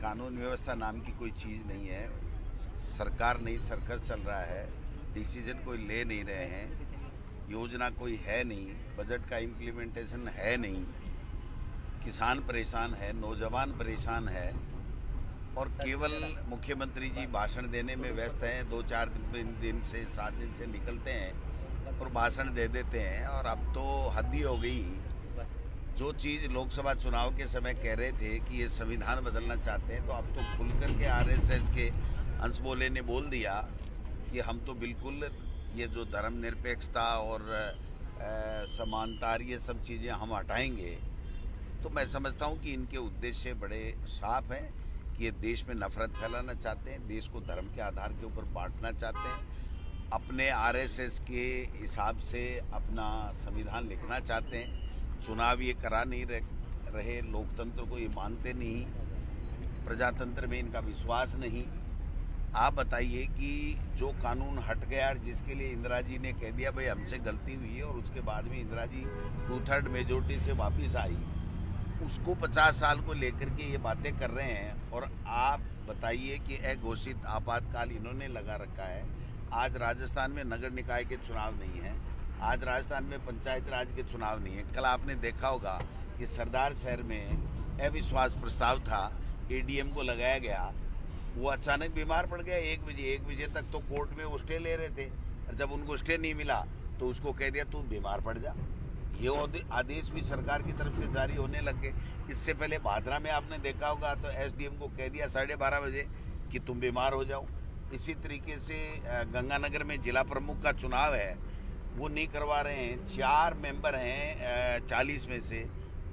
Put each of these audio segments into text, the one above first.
कानून व्यवस्था नाम की कोई चीज़ नहीं है। सरकार नहीं, सर्कस चल रहा है। डिसीजन कोई ले नहीं रहे हैं। योजना कोई है नहीं। बजट का इम्प्लीमेंटेशन है नहीं। किसान परेशान है, नौजवान परेशान है और केवल मुख्यमंत्री जी भाषण देने में व्यस्त हैं। 2-4 दिन से 7 दिन से निकलते हैं और भाषण दे देते हैं। और अब तो हद ही हो गई। जो चीज़ लोकसभा चुनाव के समय कह रहे थे कि ये संविधान बदलना चाहते हैं, तो अब तो खुल करके आरएसएस के हंस बोले ने बोल दिया कि हम तो बिल्कुल ये जो धर्मनिरपेक्षता और समानता, ये सब चीज़ें हम हटाएंगे। तो मैं समझता हूँ कि इनके उद्देश्य बड़े साफ हैं कि ये देश में नफरत फैलाना चाहते हैं, देश को धर्म के आधार के ऊपर बांटना चाहते हैं, अपने आरएसएस के हिसाब से अपना संविधान लिखना चाहते हैं। चुनाव ये करा नहीं रहे, लोकतंत्र को ये मानते नहीं, प्रजातंत्र में इनका विश्वास नहीं। आप बताइए कि जो कानून हट गया, जिसके लिए इंदिरा जी ने कह दिया भाई हमसे गलती हुई है, और उसके बाद में इंदिरा जी 2/3 मेजोरिटी से वापस आई, उसको 50 साल को लेकर के ये बातें कर रहे हैं। और आप बताइए कि अघोषित आपातकाल इन्होंने लगा रखा है। आज राजस्थान में नगर निकाय के चुनाव नहीं है, आज राजस्थान में पंचायत राज के चुनाव नहीं है। कल आपने देखा होगा कि सरदार शहर में अविश्वास प्रस्ताव था, एडीएम को लगाया गया, वो अचानक बीमार पड़ गया। 1 बजे तक तो कोर्ट में वो स्टे ले रहे थे, और जब उनको स्टे नहीं मिला तो उसको कह दिया तू बीमार पड़ जा। ये आदेश भी सरकार की तरफ से जारी होने लग गए। इससे पहले भादरा में आपने देखा होगा तो एसडीएम को कह दिया 12:30 बजे कि तुम बीमार हो जाओ। इसी तरीके से गंगानगर में जिला प्रमुख का चुनाव है, वो नहीं करवा रहे हैं। 4 मेंबर हैं 40 में से,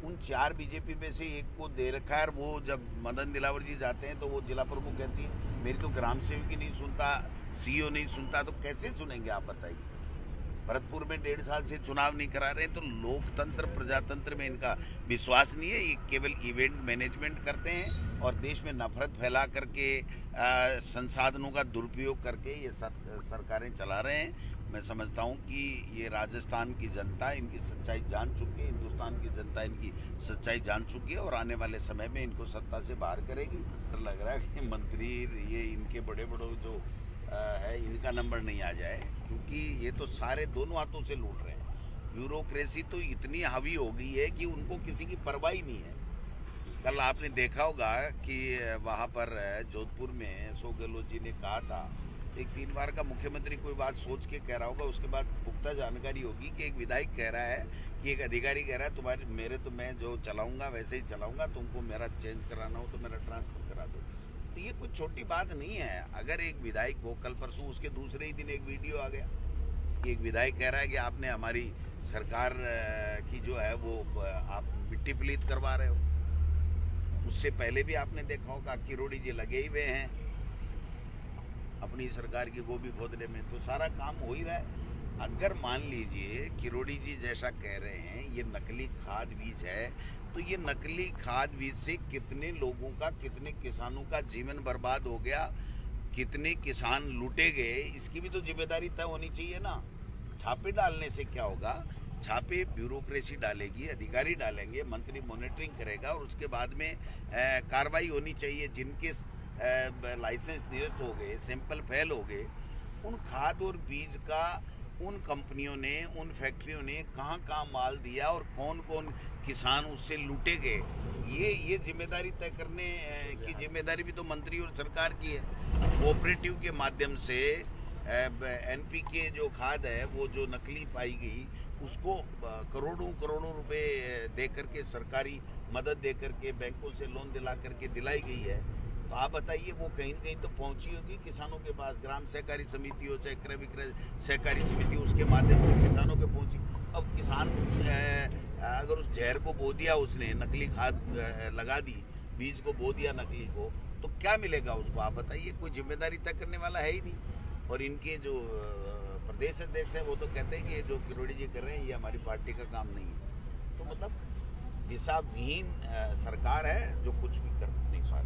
उन 4 बीजेपी में से एक को दे रखा है। और वो जब मदन दिलावर जी जाते हैं तो वो जिला प्रमुख कहती है मेरी तो ग्राम सेवक ही नहीं सुनता, सीईओ नहीं सुनता, तो कैसे सुनेंगे आप बताइए। भरतपुर में 1.5 साल से चुनाव नहीं करा रहे, तो लोकतंत्र प्रजातंत्र में इनका विश्वास नहीं है। ये केवल इवेंट मैनेजमेंट करते हैं और देश में नफरत फैला करके संसाधनों का दुरुपयोग करके ये सरकारें चला रहे हैं। मैं समझता हूँ कि ये राजस्थान की जनता इनकी सच्चाई जान चुकी है, हिंदुस्तान की जनता इनकी सच्चाई जान चुकी है और आने वाले समय में इनको सत्ता से बाहर करेगी। लग रहा है कि मंत्री ये इनके बड़े बड़े जो है इनका नंबर नहीं आ जाए, क्योंकि ये तो सारे दोनों हाथों से लूट रहे हैं। ब्यूरोक्रेसी तो इतनी हावी हो गई है कि उनको किसी की परवाह ही नहीं है। कल आपने देखा होगा कि वहाँ पर जोधपुर में अशोक गहलोत जी ने कहा था, एक 3 बार का मुख्यमंत्री कोई बात सोच के कह रहा होगा, उसके बाद पुख्ता जानकारी होगी कि एक विधायक कह रहा है कि एक अधिकारी कह रहा है तुम्हारे मेरे तो मैं जो चलाऊंगा वैसे ही चलाऊंगा, तुमको मेरा चेंज कराना हो तो मेरा ट्रांसफर करा दो। तो ये कुछ छोटी बात नहीं है। अगर एक विधायक को कल परसों उसके दूसरे ही दिन एक वीडियो आ गया कि एक विधायक कह रहा है कि आपने हमारी सरकार की जो है वो आप मिट्टी पलीत करवा रहे हो। उससे पहले भी आपने देखा होगा किरोड़ी जी लगे ही हुए हैं अपनी सरकार की गोभी खोदने में, तो सारा काम हो ही रहा है। अगर मान लीजिए किरोड़ी जी जैसा कह रहे हैं ये नकली खाद बीज है, तो ये नकली खाद बीज से कितने लोगों का, कितने किसानों का जीवन बर्बाद हो गया, कितने किसान लूटे गए, इसकी भी तो जिम्मेदारी तय होनी चाहिए ना। छापे डालने से क्या होगा? छापे ब्यूरोक्रेसी डालेगी, अधिकारी डालेंगे, मंत्री मॉनिटरिंग करेगा और उसके बाद में कार्रवाई होनी चाहिए। जिनके लाइसेंस निरस्त हो गए, सैंपल फेल हो गए, उन खाद और बीज का उन कंपनियों ने, उन फैक्ट्रियों ने कहाँ कहाँ माल दिया और कौन कौन किसान उससे लूटे गए, ये जिम्मेदारी तय करने की जिम्मेदारी भी तो मंत्री और सरकार की है। कोऑपरेटिव के माध्यम से एनपीके जो खाद है वो जो नकली पाई गई, उसको करोड़ों करोड़ों रुपए दे करके, सरकारी मदद दे करके, बैंकों से लोन दिला करके दिलाई गई है। तो आप बताइए वो कहीं न कहीं तो पहुंची होगी किसानों के पास। ग्राम सहकारी समिति हो, चाहे क्रय विक्रय सहकारी समिति, उसके माध्यम से किसानों के पहुंची। अब किसान अगर उस जहर को बो दिया, उसने नकली खाद लगा दी, बीज को बो दिया नकली को, तो क्या मिलेगा उसको? आप बताइए। कोई जिम्मेदारी तय करने वाला है ही नहीं। और इनके जो प्रदेश अध्यक्ष है वो तो कहते हैं कि जो किरोड़ी जी कर रहे हैं ये हमारी पार्टी का काम नहीं है। तो मतलब दिशा विहीन सरकार है जो कुछ भी कर नहीं पा रही।